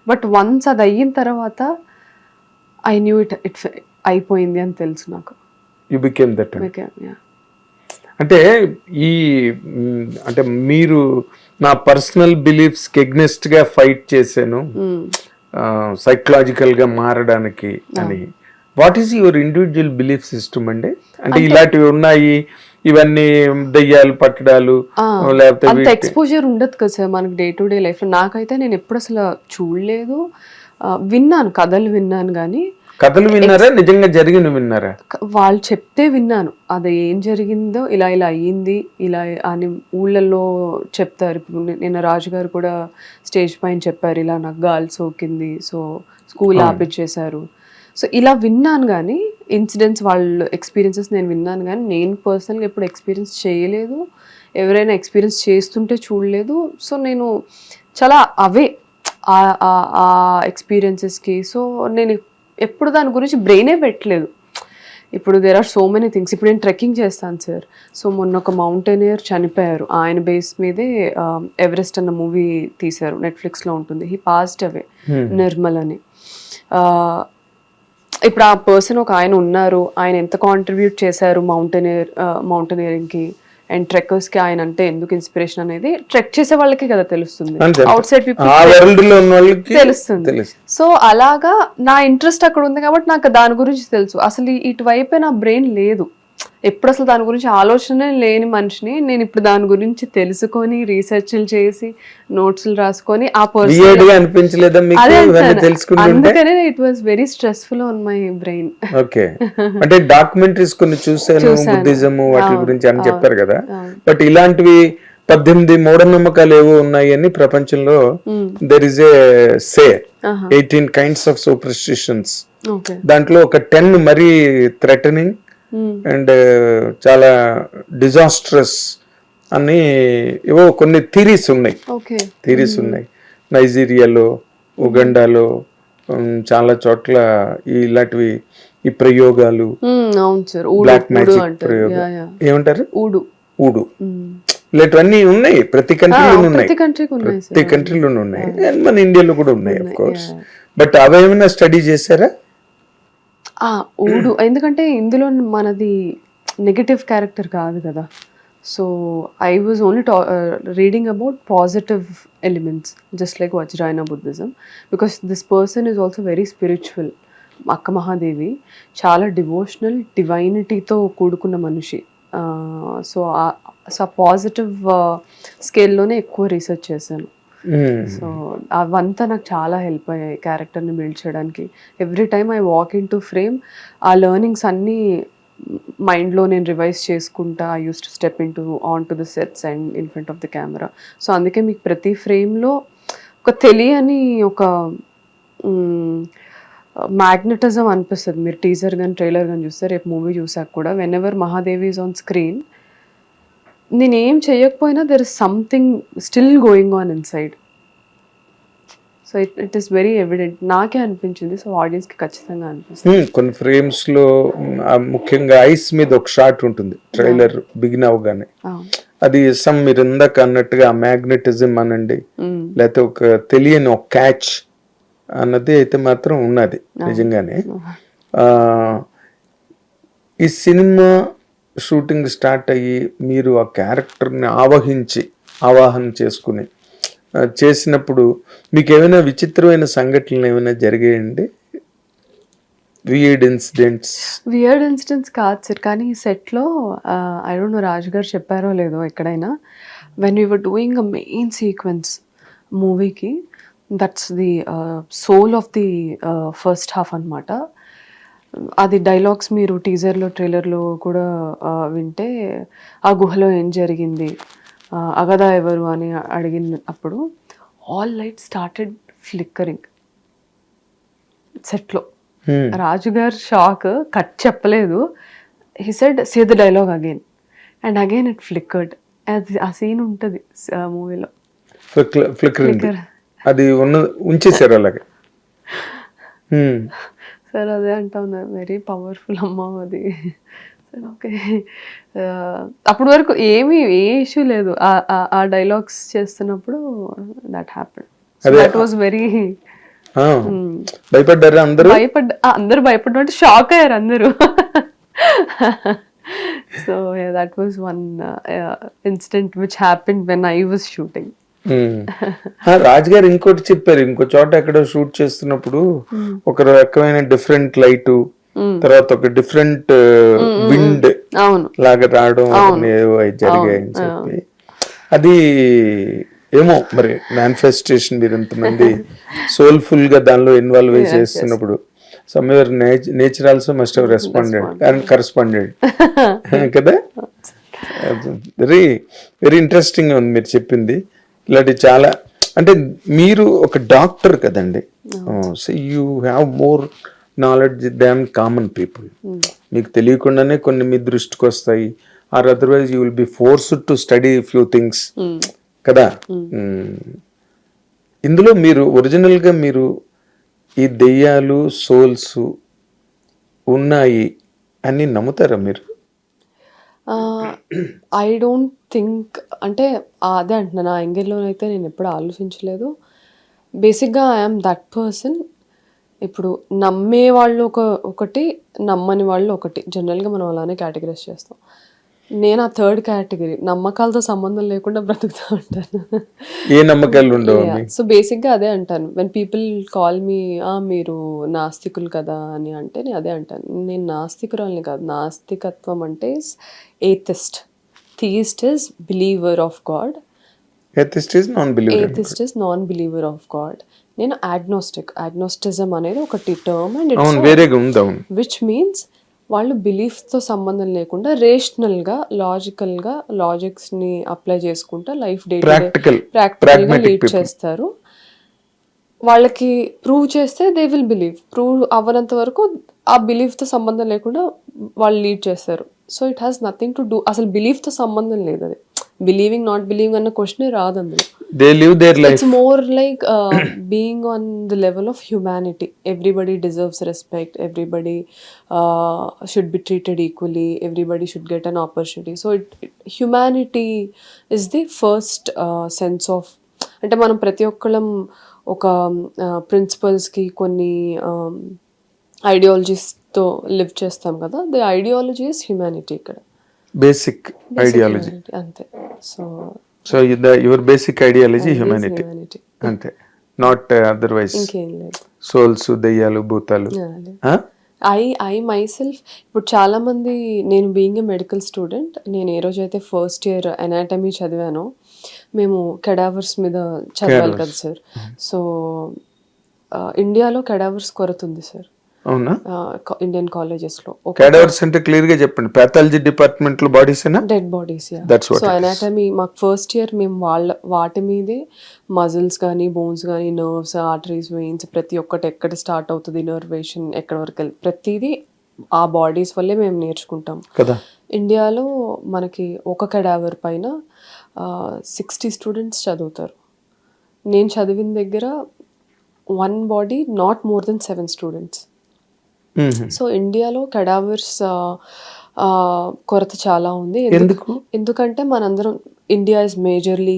But once అది అయిన తర్వాత ఐ న్యూ ఇట్ అయిపోయింది అని తెలుసు నాకు. You became that. Yeah. అంటే ఈ అంటే మీరు నా పర్సనల్ బిలీఫ్స్కి ఎగ్నెస్ట్గా ఫైట్ చేశాను సైకలాజికల్గా మారడానికి అని. What is your individual belief system అండి? అంటే ఇలాంటివి ఉన్నాయి, ఇవన్నీ దయ్యాలు పట్టడాలు లేకపోతే అంత ఎక్స్పోజర్ ఉండదు కదా సార్ మనకి డే టు డే లైఫ్. నాకైతే నేను ఎప్పుడు అసలు చూడలేదు, విన్నాను, కథలు విన్నాను, కానీ కథలు విన్నారా, నిజంగా జరిగిన విన్నారా? వాళ్ళు చెప్తే విన్నాను. అది ఏం జరిగిందో ఇలా ఇలా అయ్యింది ఇలా అని ఊళ్ళల్లో చెప్తారు. ఇప్పుడు నిన్న రాజుగారు కూడా స్టేజ్ పైన చెప్పారు, ఇలా నాకు గాలి సోకింది, సో స్కూల్ ఆపిచ్చేశారు. సో ఇలా విన్నాను, కానీ ఇన్సిడెంట్స్ వాళ్ళ ఎక్స్పీరియన్సెస్ నేను విన్నాను, కానీ నేను పర్సనల్గా ఎప్పుడు ఎక్స్పీరియన్స్ చేయలేదు. ఎవరైనా ఎక్స్పీరియన్స్ చేస్తుంటే చూడలేదు. సో నేను చాలా అవే ఆ ఎక్స్పీరియన్సెస్కి. సో నేను ఎప్పుడు దాని గురించి బ్రెయినే పెట్టలేదు. ఇప్పుడు there are so many things. ఇప్పుడు నేను ట్రెక్కింగ్ చేస్తాను సార్. సో మొన్న ఒక మౌంటైనియర్ చనిపోయారు, ఆయన బేస్ మీదే ఎవరెస్ట్ అన్న మూవీ తీశారు, నెట్ఫ్లిక్స్లో ఉంటుంది. హీ పాస్డ్ అవే, నిర్మల్ అని. ఇప్పుడు ఆ పర్సన్ ఒక ఆయన ఉన్నారు, ఆయన ఎంత కాంట్రిబ్యూట్ చేశారు మౌంటైనియరింగ్కి అండ్ ట్రెక్కర్స్కి, ఆయన అంటే ఎందుకు ఇన్స్పిరేషన్ అనేది ట్రెక్ చేసే వాళ్ళకి కదా తెలుస్తుంది, అవుట్ సైడ్ పీపుల్ తెలుస్తుంది. సో అలాగా నా ఇంట్రెస్ట్ అక్కడ ఉంది కాబట్టి నాకు దాని గురించి తెలుసు. అసలు ఇటువైపే నా బ్రెయిన్ లేదు, ఎప్పుడు అసలు దాని గురించి ఆలోచన లేని మనిషిని నేను ఇప్పుడు దాని గురించి తెలుసుకొని రీసెర్చ్లు చేసి నోట్స్లు రాసుకొని ఆ పర్సన్ అందుకనే it was very stressful on my brain. Okay, అంటే డాక్యుమెంటరీస్ కొన్ని చూసాను, బుద్ధిజం వాటి గురించి అని చెప్పారు కదా. బట్ ఇలాంటివి 18 మూఢనమ్మకాలు ఏవో ఉన్నాయి అని ప్రపంచంలో there is a say 18 kinds of superstitions. దాంట్లో ఒక 10 మరీ థ్రెటనింగ్ అండ్ చాలా డిజాస్ట్రస్ అని ఏవో కొన్ని థీరీస్ ఉన్నాయి. నైజీరియాలో, ఉగండాలో చాలా చోట్ల ఇలాంటివి ఈ ప్రయోగాలు, బ్లాక్ మ్యాజిక్ ప్రయోగాలు ఏమంటారు, ఊడు ఇలాంటివన్నీ ఉన్నాయి. ప్రతి కంట్రీలోనూ ఉన్నాయి, మన ఇండియాలో కూడా ఉన్నాయి ఆఫ్ కోర్స్. బట్ అవేమైనా స్టడీ చేశారా? ఊడు ఎందుకంటే ఇందులో మనది నెగటివ్ క్యారెక్టర్ కాదు కదా. So I was only reading about positive elements, just like వజ్రాయన Buddhism, because this person is also very spiritual. అక్క మహాదేవి చాలా డివోషనల్, డివైనిటీతో కూడుకున్న మనిషి. సో ఆ పాజిటివ్ స్కేల్లోనే ఎక్కువ రీసెర్చ్ చేశాను. సో అవంతా నాకు చాలా హెల్ప్ అయ్యాయి క్యారెక్టర్ని బిల్డ్ చేయడానికి. Every time I walk in to frame ఆ లెర్నింగ్స్ అన్నీ మైండ్లో నేను రివైజ్ చేసుకుంటా. I use to step in to on to the sets and in front of the camera. So అందుకే మీకు ప్రతి ఫ్రేమ్లో ఒక తెలియని ఒక మ్యాగ్నెటిజం అనిపిస్తుంది. మీరు టీజర్ కానీ ట్రైలర్ కానీ చూస్తే, రేపు మూవీ చూసాక కూడా, when ever Mahadevi is on screen, నేనేం చేయకపోయినా there is something still going on inside. So it is very evident. నాకే అనిపించింది, సో ఆడియన్స్కి ఖచ్చితంగా అనిపిస్తుంది. కొన్ని ఫ్రేమ్స్లో ముఖ్యంగా ఐస్ మీద ఒక షాట్ ఉంటుంది ట్రైలర్ బిగిన్ అవగానే. అది మీరు ఇందాక అన్నట్టుగా మ్యాగ్నెటిజం అనండి, లేకపోతే ఒక తెలియని ఒక క్యాచ్ అన్నది అయితే మాత్రం ఉన్నది నిజంగానే. ఈ సినిమా షూటింగ్ స్టార్ట్ అయ్యి మీరు ఆ క్యారెక్టర్ని ఆవాహన చేసుకుని చేసినప్పుడు మీకు ఏమైనా విచిత్రమైన సంఘటనలు ఏమైనా జరిగాయండి? వియర్డ్ ఇన్సిడెంట్స్ కాదు సార్, కానీ ఈ సెట్లో ఐ డోంట్ నో రాజు గారు చెప్పారో లేదో ఎక్కడైనా, when we were doing a main sequence మూవీకి, that's the soul of the first half అనమాట. అది డైలాగ్స్ మీరు టీజర్లో ట్రైలర్లో కూడా వింటే, ఆ గుహలో ఏం జరిగింది, అగదా ఎవరు అని అడిగినప్పుడు ఆల్ లైట్ స్టార్టెడ్ ఫ్లిక్కరింగ్ సెట్లో. రాజుగారు షాక్, కట్ చెప్పలేదు. He said say the dialogue again and again it flickered. అది ఆ సీన్ ఉంటుంది మూవీలో. అది ఉంచేసారు అలాగే. సార్ అదే అంటా ఉన్నారు, వెరీ పవర్ఫుల్ అమ్మ అది. సార్ ఓకే, అప్పటి వరకు ఏ ఇష్యూ లేదు. ఆ డైలాగ్స్ చేస్తున్నప్పుడు that happened. That was very భయపడ్డారా అందరూ? అందరూ భయపడ్డ షాక్ అయ్యారు అందరూ. So that was one incident which happened when I was shooting. Raj garu ఇంకోటి చెప్పారు, ఇంకో చోట ఎక్కడో షూట్ చేస్తున్నప్పుడు ఒక రకమైన డిఫరెంట్ లైట్, తర్వాత ఒక డిఫరెంట్ విండ్ లాగా రావడం జరిగాయని చెప్పి, అది ఏమో మరి మేనిఫెస్టేషన్ మీరు ఇంతమంది సోల్ఫుల్ గా దానిలో ఇన్వాల్వ్ అయి చేస్తున్నప్పుడు somewhere nature also must have responded and corresponded కదా. వెరీ వెరీ ఇంట్రెస్టింగ్ ఉంది మీరు చెప్పింది. ఇలాంటి చాలా, అంటే మీరు ఒక డాక్టర్ కదండి, so you have more knowledge than common people. మీకు తెలియకుండానే కొన్ని మీ దృష్టికి వస్తాయి, or otherwise you will be forced to study few things కదా. ఇందులో మీరు ఒరిజినల్ గా మీరు ఈ దెయ్యాలు సోల్స్ ఉన్నాయి అని నమ్ముతారా మీరు? ఐ డోంట్ థింక్, అంటే అదే అంటున్నా, నా యాంగిల్లో అయితే నేను ఎప్పుడు ఆలోచించలేదు. బేసిక్గా ఐఎమ్ దట్ పర్సన్. ఇప్పుడు నమ్మే వాళ్ళు ఒకటి, నమ్మని వాళ్ళు ఒకటి. జనరల్గా మనం అలానే కేటగిరైజ్ చేస్తాం. నేను ఆ థర్డ్ కేటగిరీ, నమ్మకాలతో సంబంధం లేకుండా బ్రతుకుతూ ఉంటాను. ఏ నమ్మకాలు ఉండవు. సో బేసిక్గా అదే అంటాను. వెన్ పీపుల్ కాల్ మీ మీరు నాస్తికులు కదా అని అంటే నేను అదే అంటాను, నేను నాస్తికురాలని కాదు. నాస్తికత్వం అంటే atheist. Theist is believer of God, atheist is non believer of God. నేను ఆగ్నోస్టిక్. ఆగ్నోస్టిజం అనేది ఒకటి టర్మ్ అండ్ విచ్ మీన్స్ వాళ్ళు బిలీఫ్తో సంబంధం లేకుండా రేషనల్గా, లాజికల్గా, లాజిక్స్ని అప్లై చేసుకుంటా లైఫ్ డే ప్రాక్టికల్గా లీడ్ చేస్తారు. వాళ్ళకి ప్రూవ్ చేస్తే దే విల్ బిలీవ్. ప్రూవ్ అవ్వనంత వరకు ఆ బిలీఫ్తో సంబంధం లేకుండా వాళ్ళు లీడ్ చేస్తారు. So it has nothing to do, అసలు బిలీఫ్తో సంబంధం లేదు. అది బిలీవింగ్ నాట్ బిలీవింగ్ అన్న క్వశ్చనే రాదు అందులో. They live their life. It's more like being on the level of humanity. Everybody deserves respect. Everybody should be treated equally. Everybody should get an opportunity. So humanity is the first sense of, అంటే మనం ప్రతి ఒక్కళ్ళం ఒక ప్రిన్సిపల్స్కి కొన్ని ఐడియాలజీస్తో live చేస్తాం కదా. The ideology is humanity ఇక్కడ. Basic ideology అంతే. So your basic ideology humanity అంతే, నాట్ అదర్వైజ్ సోల్స్, దెయ్యాలు, భూతాలు. ఐ మై సెల్ఫ్ ఇప్పుడు చాలా మంది, నేను బీయింగ్ ఏ మెడికల్ స్టూడెంట్, నేను ఏ రోజైతే ఫస్ట్ ఇయర్ అనాటమీ చదివానో, మేము కెడావర్స్ మీద చదవాలి కదా సార్. సో ఇండియాలో కెడావర్స్ కొరత ఉంది సార్. అవునా? ఇండియన్ కాలేజెస్ లో. క్యాడవర్స్ అంటే క్లియర్ గా చెప్పండి. పాథాలజీ డిపార్ట్మెంట్ లో bodies, dead bodies. So anatomy మాకు ఫస్ట్ ఇయర్ మేము వాటి మీదే మజిల్స్ కానీ, బోన్స్ కానీ, నర్వ్స్, ఆర్టరీస్, వెయిన్స్, ప్రతి ఒక్కటి ఎక్కడ స్టార్ట్ అవుతుంది, ఇనర్వేషన్ ఎక్కడ వరకు వెళ్తుంది, ప్రతిదీ ఆ బాడీస్ వల్లే మేము నేర్చుకుంటాం కదా. ఇండియాలో మనకి ఒక కెడావర్ పైన 60 స్టూడెంట్స్ చదువుతారు. నేను చదివిన దగ్గర one body, not more than 7 students. So ఇండియాలో కెడావర్స్ కొరత చాలా ఉంది. ఎందుకంటే మనందరం, India is majorly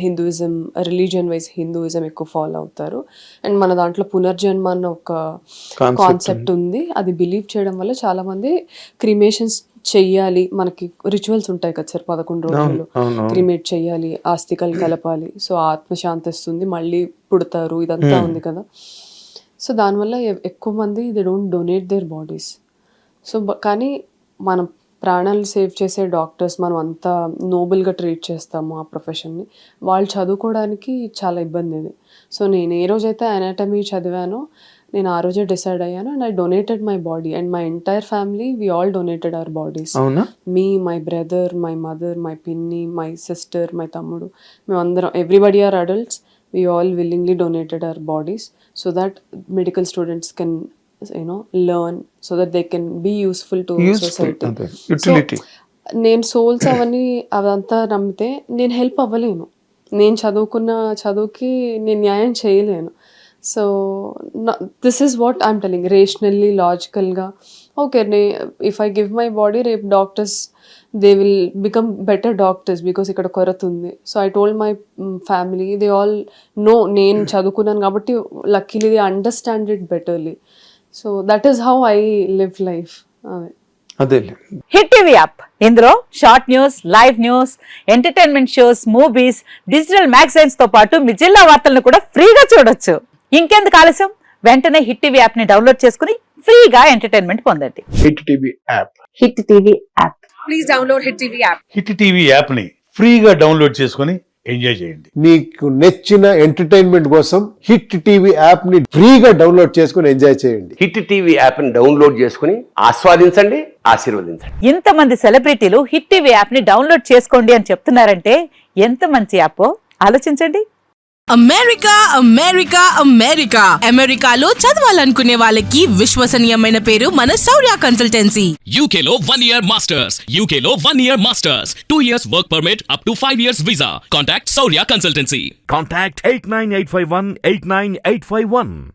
Hinduism, religion wise Hinduism ఎక్కువ ఫాలో అవుతారు. అండ్ మన దాంట్లో పునర్జన్మ అన్న ఒక కాన్సెప్ట్ ఉంది. అది బిలీవ్ చేయడం వల్ల చాలా మంది క్రిమేషన్స్ చెయ్యాలి, మనకి రిచువల్స్ ఉంటాయి కదా సార్, 11 రోజులు క్రిమేట్ చెయ్యాలి, ఆస్తికలు కలపాలి, సో ఆత్మ శాంతిస్తుంది, మళ్ళీ పుడతారు, ఇదంతా ఉంది కదా. సో దానివల్ల ఎక్కువ మంది they don't donate there bodies. So కానీ మనం ప్రాణాలు సేవ్ చేసే డాక్టర్స్, మనం అంతా నోబుల్గా ట్రీట్ చేస్తాము ఆ ప్రొఫెషన్ని, వాళ్ళు చదువుకోవడానికి చాలా ఇబ్బంది ఇది. సో నేను ఏ రోజైతే అనాటమీ చదివానో, నేను ఆ రోజే డిసైడ్ అయ్యాను and I donated my body and my entire family, we all donated our bodies. Me, my brother, my mother, my పిన్ని, మై సిస్టర్, మై తమ్ముడు, మేమందరం, everybody are adults, we all willingly donated our bodies so that medical students can learn, so that they can be useful to society. Utility. నేను souls అవన్నీ అదంతా నమ్మితే నేను help అవ్వలేను. నేను చదువుకున్న చదువుకి నేను న్యాయం చేయలేను. So this is what I'm telling. Rationally, లాజికల్గా, okay, if I give my body, రేపు doctors they will become better doctors because ఇక్కడ కొరత ఉంది. So I told my family, they all know నేను చదువుకున్నాను కాబట్టి luckily they understand it betterly. So that is how I live life. అదే hit TV app, ఇందులో short news, live news, entertainment shows, movies, digital magazines తో పాటు మీ జిల్లా వార్తలను కూడా ఫ్రీగా చూడొచ్చు. ఇంకెందుకు ఆలస్యం, వెంటనే హిట్ టీవీ యాప్ ని డౌన్లోడ్ చేసుకుని ఫ్రీగా ఎంటర్టైన్మెంట్ పొందండి. Hit TV app. Hit TV app. Please download hit TV app. Hit TV app ని ఫ్రీగా డౌన్లోడ్ చేసుకొని ఎంజాయ్ చేయండి. మీకు నచ్చిన ఎంటర్టైన్మెంట్ కోసం హిట్ టీవీ యాప్ ని ఫ్రీగా డౌన్లోడ్ చేసుకుని ఎంజాయ్ చేయండి. హిట్ టీవీ యాప్ ని డౌన్లోడ్ చేసుకుని ఆస్వాదించండి, ఆశీర్వదించండి. ఇంతమంది సెలబ్రిటీలు హిట్ టీవీ యాప్ ని డౌన్లోడ్ చేసుకోండి అని చెప్తున్నారంటే ఎంత మంచి యాప్ ఆలోచించండి. అమెరికా అమెరికా అమెరికా అమెరికాలో చదవాలనుకునే వాళ్ళకి విశ్వసనీయమైన పేరు మన శౌర్య కన్సల్టెన్సీ. UK లో 1 year masters, UK లో 1 year masters, 2 years work permit up to 5 years visa. Contact Saurya Consultancy. Contact 89851 89851.